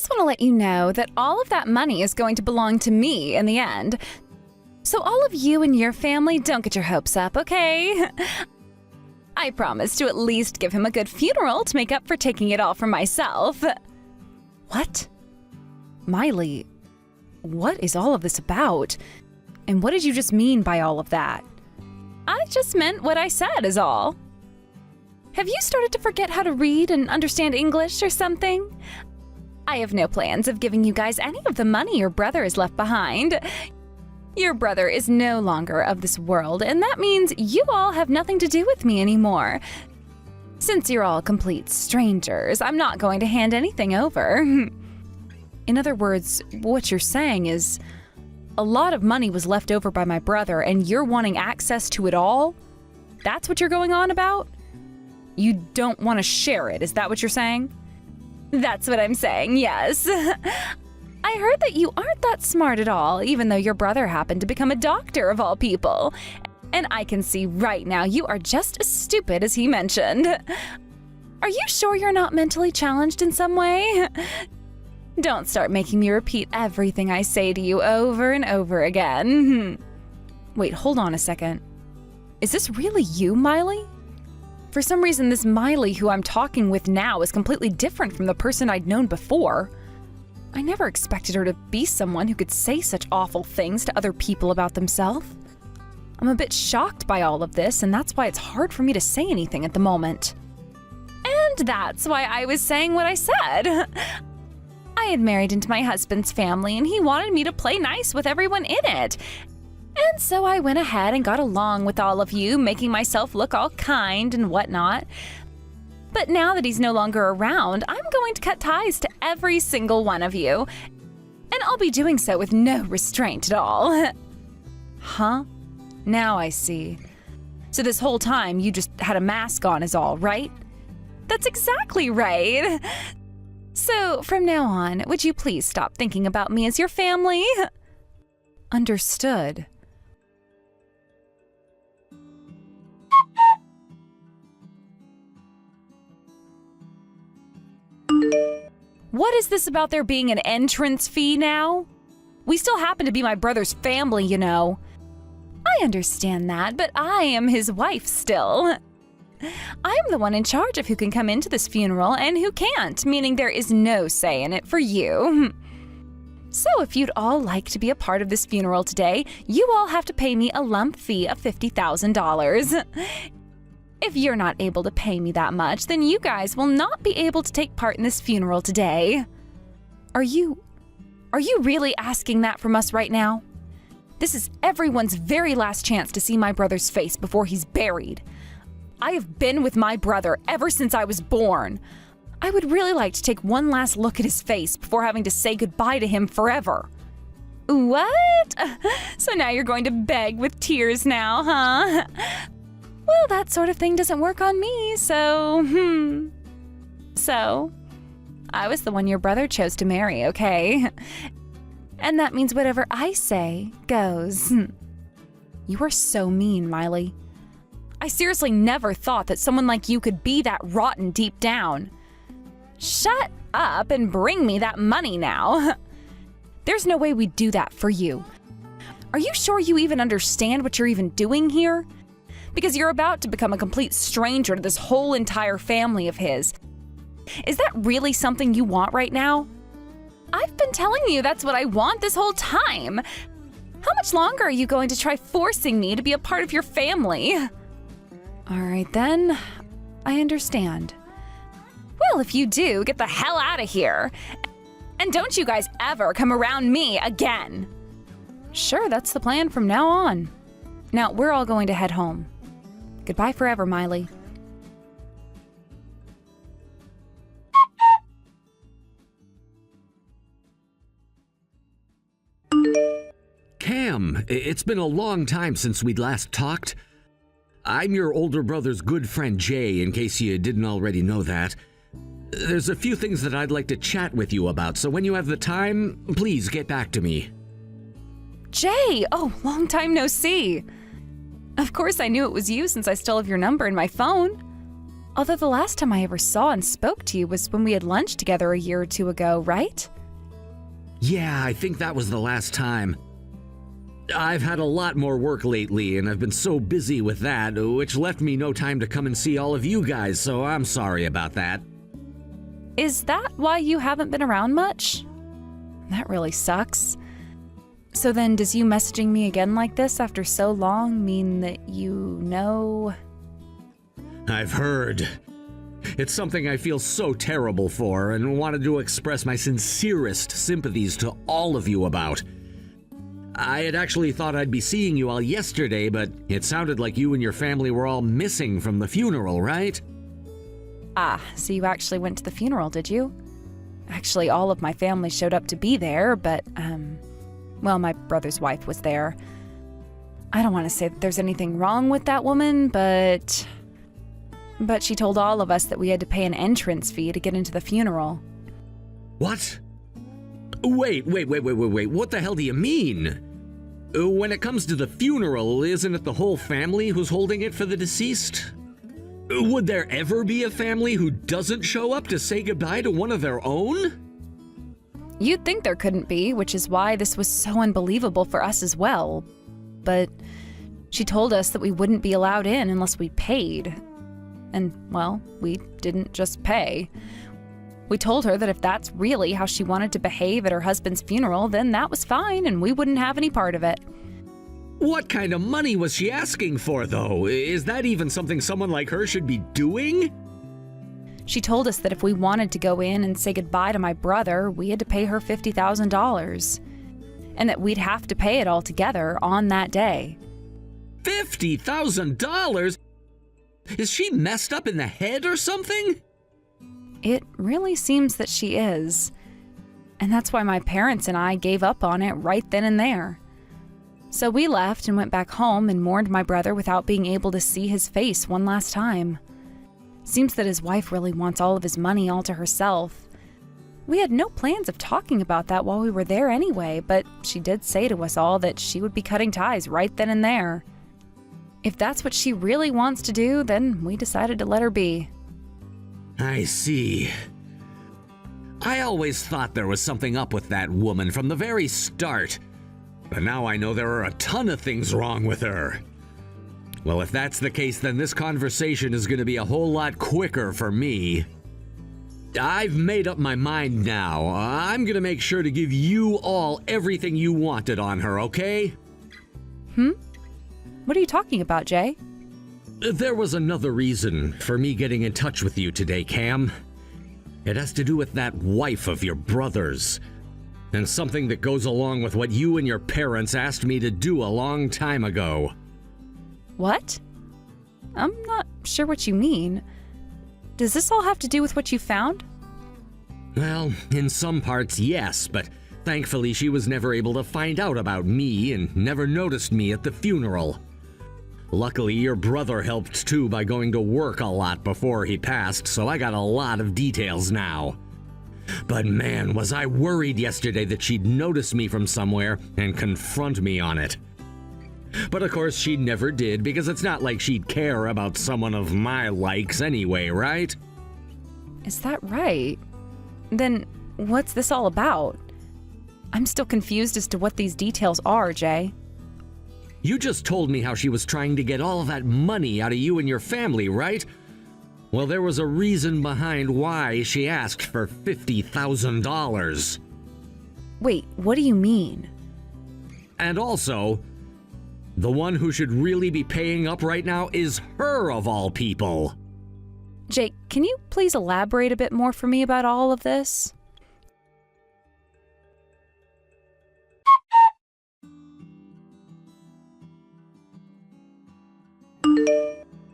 just want to let you know that all of that money is going to belong to me in the end. So all of you and your family, don't get your hopes up, okay? I promise to at least give him a good funeral to make up for taking it all from myself. What? Miley, what is all of this about? And what did you just mean by all of that? I just meant what I said is all. Have you started to forget how to read and understand English or something? I have no plans of giving you guys any of the money your brother has left behind. Your brother is no longer of this world, and that means you all have nothing to do with me anymore. Since you're all complete strangers, I'm not going to hand anything over. In other words, what you're saying is, a lot of money was left over by my brother, and you're wanting access to it all? That's what you're going on about? You don't want to share it, is that what you're saying? That's what I'm saying, yes. I heard that you aren't that smart at all, even though your brother happened to become a doctor of all people. And I can see right now you are just as stupid as he mentioned. Are you sure you're not mentally challenged in some way? Don't start making me repeat everything I say to you over and over again. Wait, hold on a second. Is this really you, Miley? For some reason, this Miley who I'm talking with now is completely different from the person I'd known before. I never expected her to be someone who could say such awful things to other people about themselves. I'm a bit shocked by all of this, and that's why it's hard for me to say anything at the moment. And that's why I was saying what I said. I had married into my husband's family, and he wanted me to play nice with everyone in it. And so I went ahead and got along with all of you, making myself look all kind and whatnot. But now that he's no longer around, I'm going to cut ties to every single one of you. And I'll be doing so with no restraint at all. Huh? Now I see. So this whole time you just had a mask on is all, right? That's exactly right. So from now on, would you please stop thinking about me as your family? Understood. What is this about there being an entrance fee now? We still happen to be my brother's family, you know. I understand that, but I am his wife still. I'm the one in charge of who can come into this funeral and who can't, meaning there is no say in it for you. So if you'd all like to be a part of this funeral today, you all have to pay me a lump fee of $50,000. If you're not able to pay me that much, then you guys will not be able to take part in this funeral today. Are you really asking that from us right now? This is everyone's very last chance to see my brother's face before he's buried. I have been with my brother ever since I was born. I would really like to take one last look at his face before having to say goodbye to him forever. What? So now you're going to beg with tears now, huh? Well, that sort of thing doesn't work on me, so, So, I was the one your brother chose to marry, okay? And that means whatever I say goes. You are so mean, Miley. I seriously never thought that someone like you could be that rotten deep down. Shut up and bring me that money now. There's no way we'd do that for you. Are you sure you even understand what you're even doing here? Because you're about to become a complete stranger to this whole entire family of his. Is that really something you want right now? I've been telling you that's what I want this whole time. How much longer are you going to try forcing me to be a part of your family? All right then, I understand. Well, if you do, get the hell out of here. And don't you guys ever come around me again. Sure, that's the plan from now on. Now, we're all going to head home. Goodbye forever, Miley. Cam, it's been a long time since we'd last talked. I'm your older brother's good friend Jay, in case you didn't already know that. There's a few things that I'd like to chat with you about, so when you have the time, please get back to me. Jay! Oh, long time no see. Of course I knew it was you since I still have your number in my phone. Although the last time I ever saw and spoke to you was when we had lunch together a year or two ago, right? Yeah, I think that was the last time. I've had a lot more work lately, and I've been so busy with that, which left me no time to come and see all of you guys, so I'm sorry about that. Is that why you haven't been around much? That really sucks. So then, does you messaging me again like this after so long mean that you know? I've heard. It's something I feel so terrible for and wanted to express my sincerest sympathies to all of you about. I had actually thought I'd be seeing you all yesterday, but it sounded like you and your family were all missing from the funeral, right? Ah, so you actually went to the funeral, did you? Actually, all of my family showed up to be there, but, well, my brother's wife was there. I don't want to say that there's anything wrong with that woman, but she told all of us that we had to pay an entrance fee to get into the funeral. What? Wait, what the hell do you mean? When it comes to the funeral, isn't it the whole family who's holding it for the deceased? Would there ever be a family who doesn't show up to say goodbye to one of their own? You'd think there couldn't be, which is why this was so unbelievable for us as well. But she told us that we wouldn't be allowed in unless we paid. And, well, we didn't just pay. We told her that if that's really how she wanted to behave at her husband's funeral, then that was fine and we wouldn't have any part of it. What kind of money was she asking for, though? Is that even something someone like her should be doing? She told us that if we wanted to go in and say goodbye to my brother, we had to pay her $50,000. And that we'd have to pay it all together on that day. $50,000? Is she messed up in the head or something? It really seems that she is. And that's why my parents and I gave up on it right then and there. So we left and went back home and mourned my brother without being able to see his face one last time. Seems that his wife really wants all of his money all to herself. We had no plans of talking about that while we were there anyway, but she did say to us all that she would be cutting ties right then and there. If that's what she really wants to do, then we decided to let her be. I see. I always thought there was something up with that woman from the very start. But now I know there are a ton of things wrong with her. Well, if that's the case, then this conversation is going to be a whole lot quicker for me. I've made up my mind now. I'm going to make sure to give you all everything you wanted on her, okay? What are you talking about, Jay? There was another reason for me getting in touch with you today, Cam. It has to do with that wife of your brother's. And something that goes along with what you and your parents asked me to do a long time ago. What? I'm not sure what you mean. Does this all have to do with what you found? Well, in some parts, yes, but thankfully she was never able to find out about me and never noticed me at the funeral. Luckily, your brother helped too by going to work a lot before he passed, so I got a lot of details now. But man, was I worried yesterday that she'd notice me from somewhere and confront me on it. But of course she never did, because it's not like she'd care about someone of my likes anyway, right? Is that right? Then what's this all about? I'm still confused as to what these details are, Jay. You just told me how she was trying to get all of that money out of you and your family, right? Well, there was a reason behind why she asked for $50,000. Wait, what do you mean? And also, the one who should really be paying up right now is her of all people. Jake, can you please elaborate a bit more for me about all of this?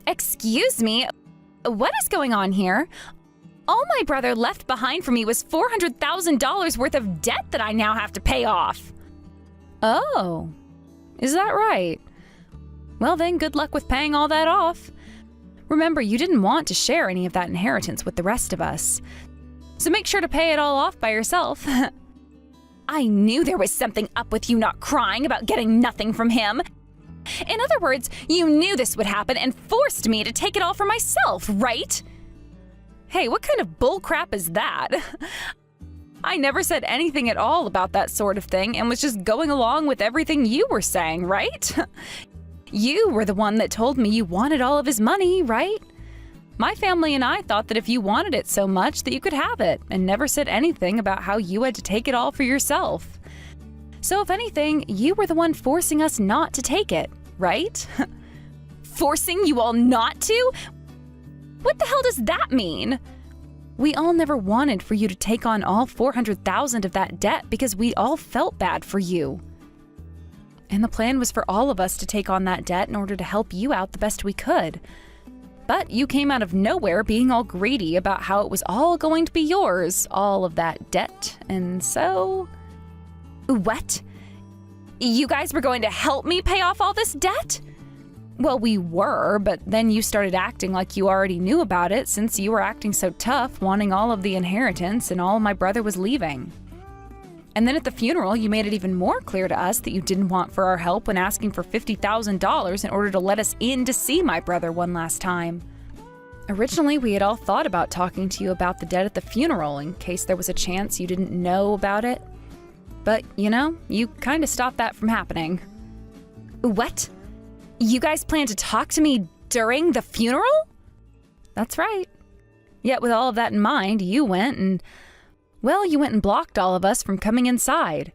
Excuse me? What is going on here? All my brother left behind for me was $400,000 worth of debt that I now have to pay off. Oh, is that right? Well then, good luck with paying all that off. Remember, you didn't want to share any of that inheritance with the rest of us. So make sure to pay it all off by yourself. I knew there was something up with you not crying about getting nothing from him. In other words, you knew this would happen and forced me to take it all for myself, right? Hey, what kind of bull crap is that? I never said anything at all about that sort of thing and was just going along with everything you were saying, right? You were the one that told me you wanted all of his money, right? My family and I thought that if you wanted it so much that you could have it, and never said anything about how you had to take it all for yourself. So if anything, you were the one forcing us not to take it, right? Forcing you all not to? What the hell does that mean? We all never wanted for you to take on all $400,000 of that debt because we all felt bad for you. And the plan was for all of us to take on that debt in order to help you out the best we could. But you came out of nowhere being all greedy about how it was all going to be yours, all of that debt, and so... What? You guys were going to help me pay off all this debt? Well, we were, but then you started acting like you already knew about it since you were acting so tough, wanting all of the inheritance and all my brother was leaving. And then at the funeral, you made it even more clear to us that you didn't want for our help when asking for $50,000 in order to let us in to see my brother one last time. Originally, we had all thought about talking to you about the debt at the funeral in case there was a chance you didn't know about it. But, you kind of stopped that from happening. What? You guys plan to talk to me during the funeral? That's right. Yet with all of that in mind, you went and blocked all of us from coming inside.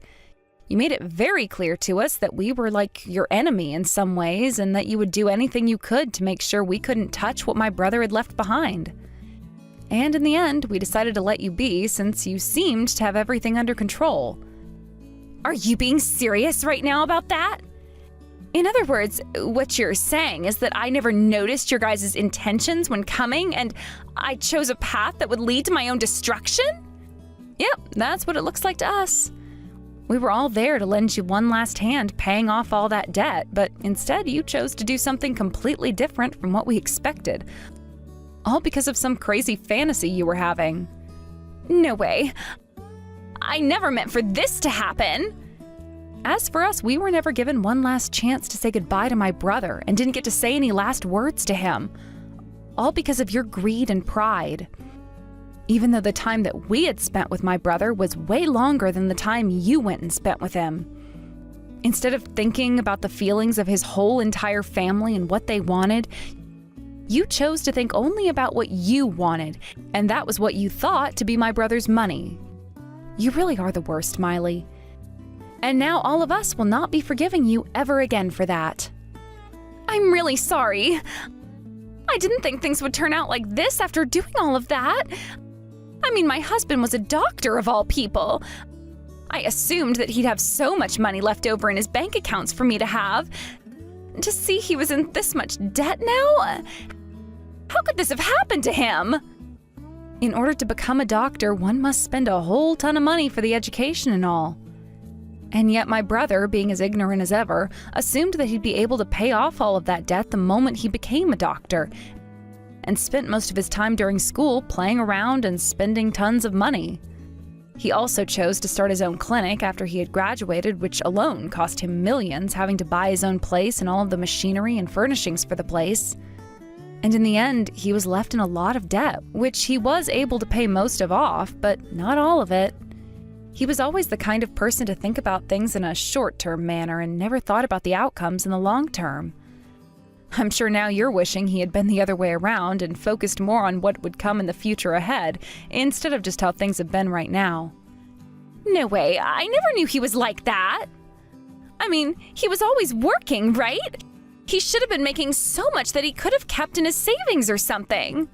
You made it very clear to us that we were like your enemy in some ways and that you would do anything you could to make sure we couldn't touch what my brother had left behind. And in the end, we decided to let you be since you seemed to have everything under control. Are you being serious right now about that? In other words, what you're saying is that I never noticed your guys' intentions when coming and I chose a path that would lead to my own destruction? Yep, that's what it looks like to us. We were all there to lend you one last hand paying off all that debt, but instead you chose to do something completely different from what we expected. All because of some crazy fantasy you were having. No way. I never meant for this to happen. As for us, we were never given one last chance to say goodbye to my brother and didn't get to say any last words to him. All because of your greed and pride. Even though the time that we had spent with my brother was way longer than the time you went and spent with him. Instead of thinking about the feelings of his whole entire family and what they wanted, you chose to think only about what you wanted, and that was what you thought to be my brother's money. You really are the worst, Miley. And now all of us will not be forgiving you ever again for that. I'm really sorry. I didn't think things would turn out like this after doing all of that. I mean, my husband was a doctor of all people. I assumed that he'd have so much money left over in his bank accounts for me to have. To see he was in this much debt now? How could this have happened to him? In order to become a doctor, one must spend a whole ton of money for the education and all. And yet my brother, being as ignorant as ever, assumed that he'd be able to pay off all of that debt the moment he became a doctor, and spent most of his time during school playing around and spending tons of money. He also chose to start his own clinic after he had graduated, which alone cost him millions, having to buy his own place and all of the machinery and furnishings for the place. And in the end, he was left in a lot of debt, which he was able to pay most of off, but not all of it. He was always the kind of person to think about things in a short-term manner and never thought about the outcomes in the long term. I'm sure now you're wishing he had been the other way around and focused more on what would come in the future ahead, instead of just how things have been right now. No way, I never knew he was like that. I mean, he was always working, right? He should have been making so much that he could have kept in his savings or something.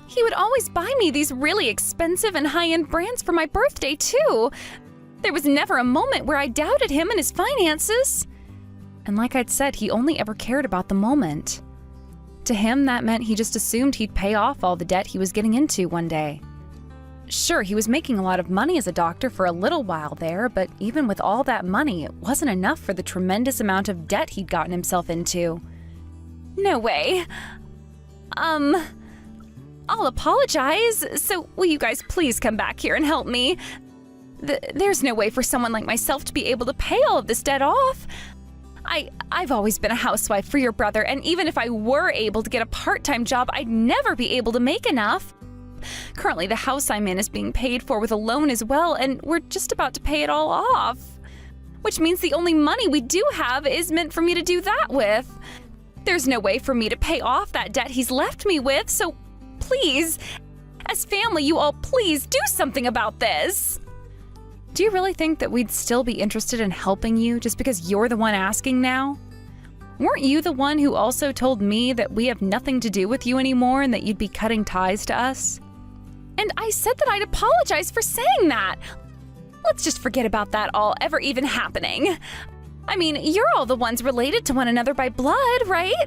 He would always buy me these really expensive and high-end brands for my birthday, too. There was never a moment where I doubted him and his finances. And like I'd said, he only ever cared about the moment. To him, that meant he just assumed he'd pay off all the debt he was getting into one day. Sure, he was making a lot of money as a doctor for a little while there, but even with all that money, it wasn't enough for the tremendous amount of debt he'd gotten himself into. No way. I'll apologize, so will you guys please come back here and help me? There's no way for someone like myself to be able to pay all of this debt off. I've always been a housewife for your brother, and even if I were able to get a part-time job, I'd never be able to make enough. Currently, the house I'm in is being paid for with a loan as well, and we're just about to pay it all off. Which means the only money we do have is meant for me to do that with. There's no way for me to pay off that debt he's left me with, so please, as family, you all please do something about this. Do you really think that we'd still be interested in helping you just because you're the one asking now? Weren't you the one who also told me that we have nothing to do with you anymore and that you'd be cutting ties to us? And I said that I'd apologize for saying that. Let's just forget about that all ever even happening. I mean, you're all the ones related to one another by blood, right?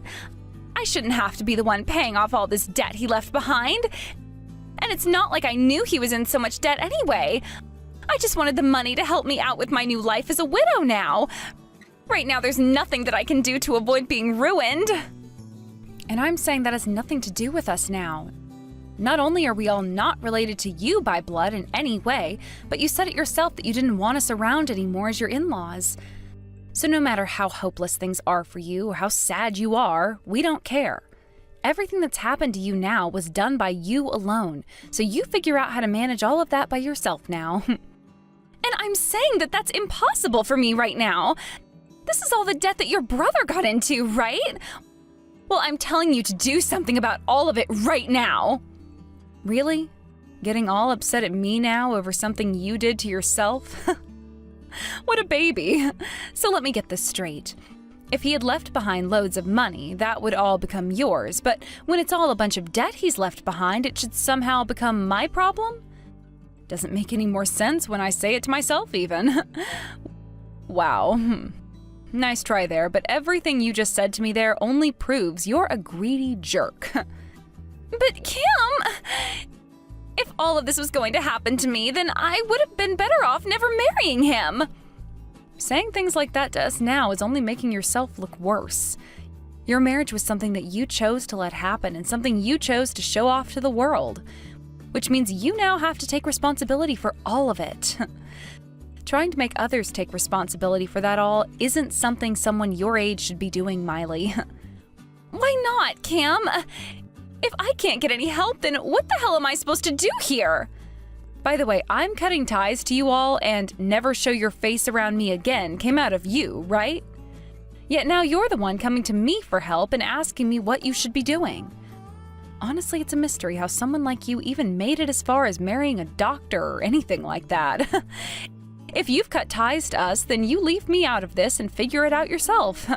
I shouldn't have to be the one paying off all this debt he left behind. And it's not like I knew he was in so much debt anyway. I just wanted the money to help me out with my new life as a widow now. Right now, there's nothing that I can do to avoid being ruined. And I'm saying that has nothing to do with us now. Not only are we all not related to you by blood in any way, but you said it yourself that you didn't want us around anymore as your in-laws. So no matter how hopeless things are for you or how sad you are, we don't care. Everything that's happened to you now was done by you alone, so you figure out how to manage all of that by yourself now. And I'm saying that that's impossible for me right now. This is all the debt that your brother got into, right? Well, I'm telling you to do something about all of it right now. Really? Getting all upset at me now over something you did to yourself? What a baby. So let me get this straight. If he had left behind loads of money, that would all become yours, but when it's all a bunch of debt he's left behind, it should somehow become my problem? Doesn't make any more sense when I say it to myself, even. Wow. Nice try there, but everything you just said to me there only proves you're a greedy jerk. But Kim, if all of this was going to happen to me, then I would have been better off never marrying him. Saying things like that to us now is only making yourself look worse. Your marriage was something that you chose to let happen and something you chose to show off to the world, which means you now have to take responsibility for all of it. Trying to make others take responsibility for that all isn't something someone your age should be doing, Miley. Why not, Kim? If I can't get any help, then what the hell am I supposed to do here? By the way, I'm cutting ties to you all, and never show your face around me again came out of you, right? Yet now you're the one coming to me for help and asking me what you should be doing. Honestly, it's a mystery how someone like you even made it as far as marrying a doctor or anything like that. If you've cut ties to us, then you leave me out of this and figure it out yourself.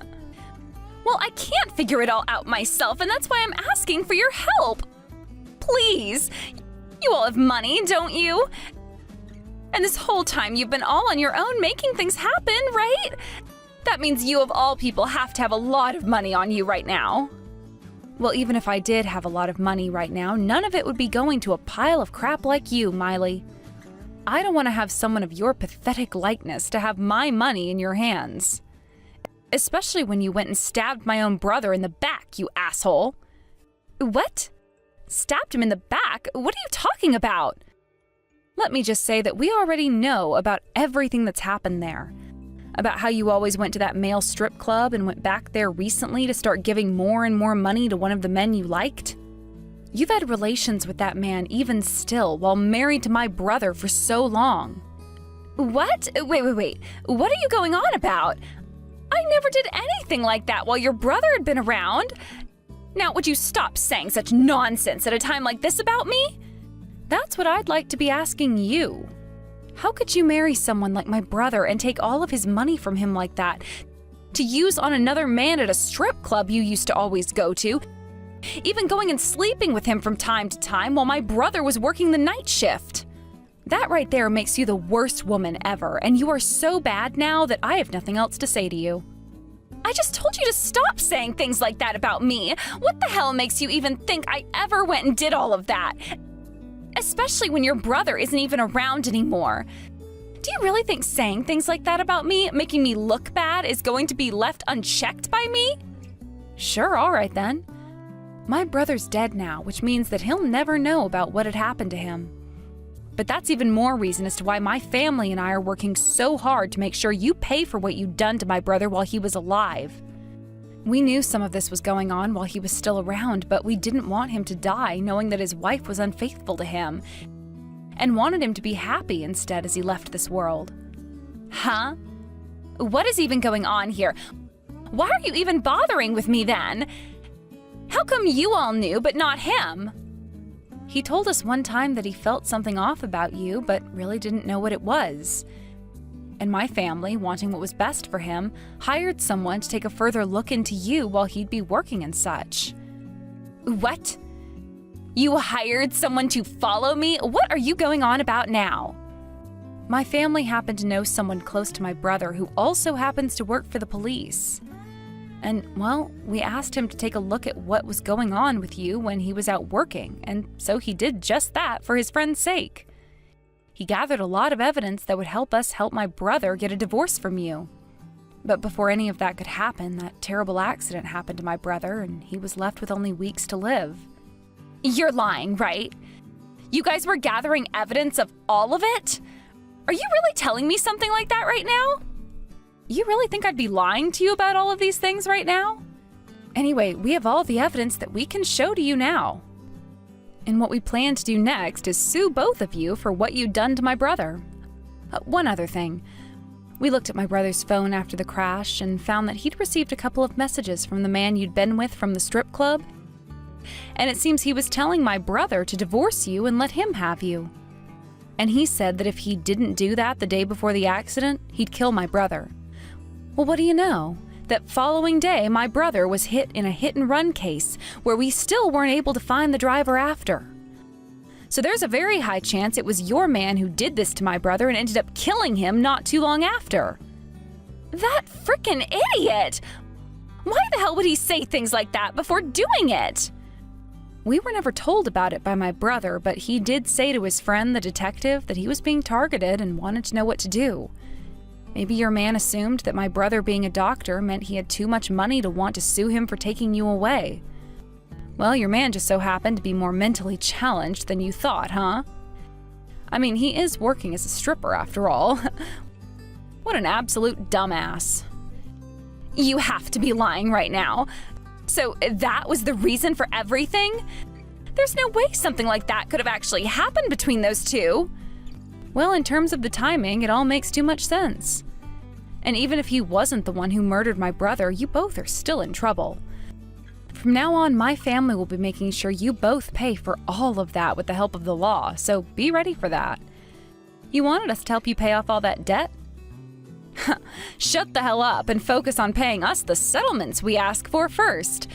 Well, I can't figure it all out myself, and that's why I'm asking for your help. Please. You all have money, don't you? And this whole time you've been all on your own making things happen, right? That means you of all people have to have a lot of money on you right now. Well, even if I did have a lot of money right now, none of it would be going to a pile of crap like you, Miley. I don't want to have someone of your pathetic likeness to have my money in your hands. Especially when you went and stabbed my own brother in the back, you asshole. What? Stabbed him in the back? What are you talking about? Let me just say that we already know about everything that's happened there. About how you always went to that male strip club and went back there recently to start giving more and more money to one of the men you liked. You've had relations with that man even still while married to my brother for so long. What? Wait. What are you going on about? I never did anything like that while your brother had been around. Now, would you stop saying such nonsense at a time like this about me? That's what I'd like to be asking you. How could you marry someone like my brother and take all of his money from him like that to use on another man at a strip club you used to always go to, even going and sleeping with him from time to time while my brother was working the night shift? That right there makes you the worst woman ever, and you are so bad now that I have nothing else to say to you. I just told you to stop saying things like that about me. What the hell makes you even think I ever went and did all of that? Especially when your brother isn't even around anymore. Do you really think saying things like that about me, making me look bad, is going to be left unchecked by me? Sure, all right then. My brother's dead now, which means that he'll never know about what had happened to him. But that's even more reason as to why my family and I are working so hard to make sure you pay for what you've done to my brother while he was alive. We knew some of this was going on while he was still around, but we didn't want him to die knowing that his wife was unfaithful to him, and wanted him to be happy instead as he left this world. Huh? What is even going on here? Why are you even bothering with me then? How come you all knew but not him? He told us one time that he felt something off about you, but really didn't know what it was. And my family, wanting what was best for him, hired someone to take a further look into you while he'd be working and such. What? You hired someone to follow me? What are you going on about now? My family happened to know someone close to my brother who also happens to work for the police. And, well, we asked him to take a look at what was going on with you when he was out working, and so he did just that for his friend's sake. He gathered a lot of evidence that would help us help my brother get a divorce from you. But before any of that could happen, that terrible accident happened to my brother, and he was left with only weeks to live. You're lying, right? You guys were gathering evidence of all of it? Are you really telling me something like that right now? You really think I'd be lying to you about all of these things right now? Anyway, we have all the evidence that we can show to you now. And what we plan to do next is sue both of you for what you'd done to my brother. One other thing. We looked at my brother's phone after the crash and found that he'd received a couple of messages from the man you'd been with from the strip club. And it seems he was telling my brother to divorce you and let him have you. And he said that if he didn't do that the day before the accident, he'd kill my brother. Well, what do you know? That following day, my brother was hit in a hit-and-run case where we still weren't able to find the driver after. So there's a very high chance it was your man who did this to my brother and ended up killing him not too long after. That frickin' idiot! Why the hell would he say things like that before doing it? We were never told about it by my brother, but he did say to his friend, the detective, that he was being targeted and wanted to know what to do. Maybe your man assumed that my brother being a doctor meant he had too much money to want to sue him for taking you away. Well, your man just so happened to be more mentally challenged than you thought, huh? I mean, he is working as a stripper after all. What an absolute dumbass. You have to be lying right now. So that was the reason for everything? There's no way something like that could have actually happened between those two. Well, in terms of the timing, it all makes too much sense. And even if he wasn't the one who murdered my brother, you both are still in trouble. From now on, my family will be making sure you both pay for all of that with the help of the law, so be ready for that. You wanted us to help you pay off all that debt? Shut the hell up and focus on paying us the settlements we ask for first.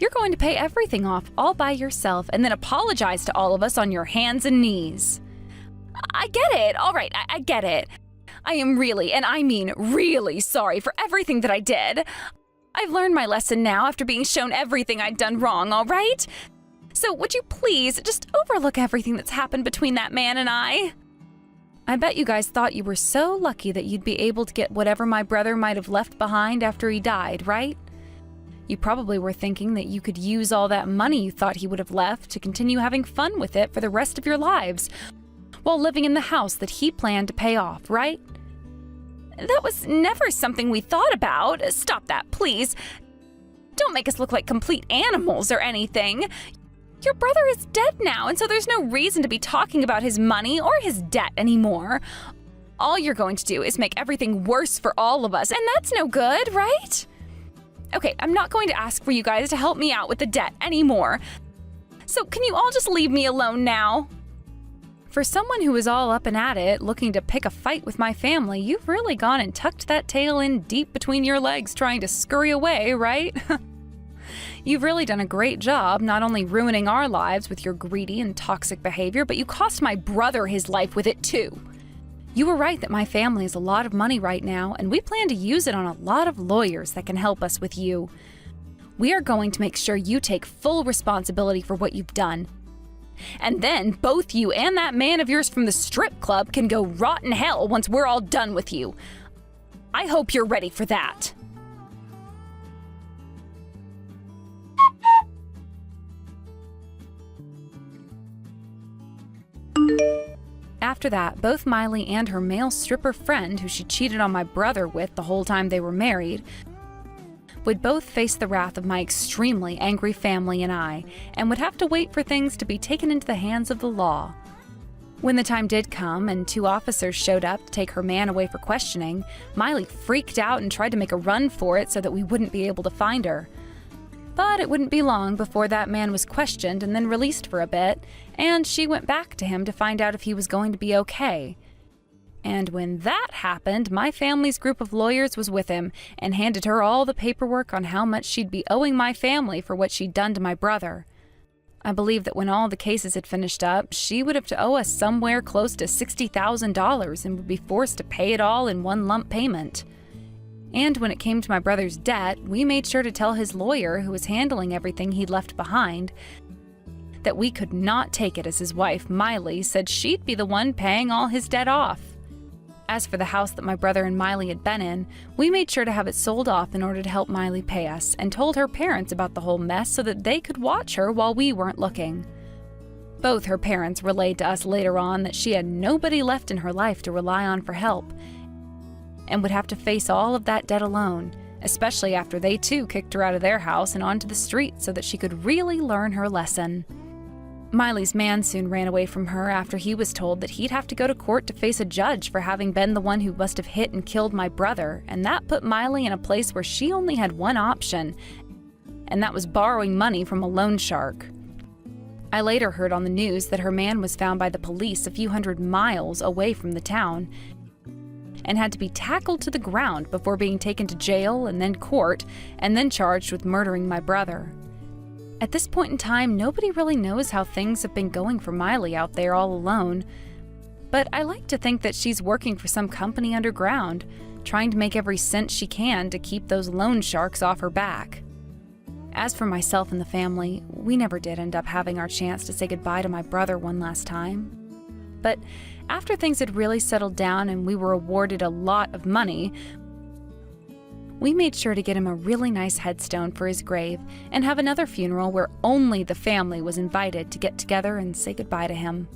You're going to pay everything off all by yourself and then apologize to all of us on your hands and knees. I get it. All right, I get it. I am really, and I mean really sorry for everything that I did. I've learned my lesson now after being shown everything I'd done wrong, all right? So would you please just overlook everything that's happened between that man and I? I bet you guys thought you were so lucky that you'd be able to get whatever my brother might have left behind after he died, right? You probably were thinking that you could use all that money you thought he would have left to continue having fun with it for the rest of your lives, while living in the house that he planned to pay off, right? That was never something we thought about. Stop that, please. Don't make us look like complete animals or anything. Your brother is dead now, and so there's no reason to be talking about his money or his debt anymore. All you're going to do is make everything worse for all of us, and that's no good, right? Okay, I'm not going to ask for you guys to help me out with the debt anymore. So can you all just leave me alone now? For someone who is all up and at it, looking to pick a fight with my family, you've really gone and tucked that tail in deep between your legs trying to scurry away, right? You've really done a great job not only ruining our lives with your greedy and toxic behavior, but you cost my brother his life with it too. You were right that my family has a lot of money right now, and we plan to use it on a lot of lawyers that can help us with you. We are going to make sure you take full responsibility for what you've done. And then both you and that man of yours from the strip club can go rot in hell once we're all done with you. I hope you're ready for that. After that, both Miley and her male stripper friend, who she cheated on my brother with the whole time they were married, would both face the wrath of my extremely angry family and I, and would have to wait for things to be taken into the hands of the law. When the time did come and 2 officers showed up to take her man away for questioning, Miley freaked out and tried to make a run for it so that we wouldn't be able to find her. But it wouldn't be long before that man was questioned and then released for a bit, and she went back to him to find out if he was going to be okay. And when that happened, my family's group of lawyers was with him and handed her all the paperwork on how much she'd be owing my family for what she'd done to my brother. I believe that when all the cases had finished up, she would have to owe us somewhere close to $60,000 and would be forced to pay it all in one lump payment. And when it came to my brother's debt, we made sure to tell his lawyer, who was handling everything he'd left behind, that we could not take it as his wife, Miley, said she'd be the one paying all his debt off. As for the house that my brother and Miley had been in, we made sure to have it sold off in order to help Miley pay us, and told her parents about the whole mess so that they could watch her while we weren't looking. Both her parents relayed to us later on that she had nobody left in her life to rely on for help, and would have to face all of that debt alone, especially after they too kicked her out of their house and onto the street so that she could really learn her lesson. Miley's man soon ran away from her after he was told that he'd have to go to court to face a judge for having been the one who must have hit and killed my brother, and that put Miley in a place where she only had one option, and that was borrowing money from a loan shark. I later heard on the news that her man was found by the police a few hundred miles away from the town, and had to be tackled to the ground before being taken to jail and then court, and then charged with murdering my brother. At this point in time, nobody really knows how things have been going for Miley out there all alone, but I like to think that she's working for some company underground, trying to make every cent she can to keep those loan sharks off her back. As for myself and the family, we never did end up having our chance to say goodbye to my brother one last time. But after things had really settled down and we were awarded a lot of money, we made sure to get him a really nice headstone for his grave and have another funeral where only the family was invited to get together and say goodbye to him.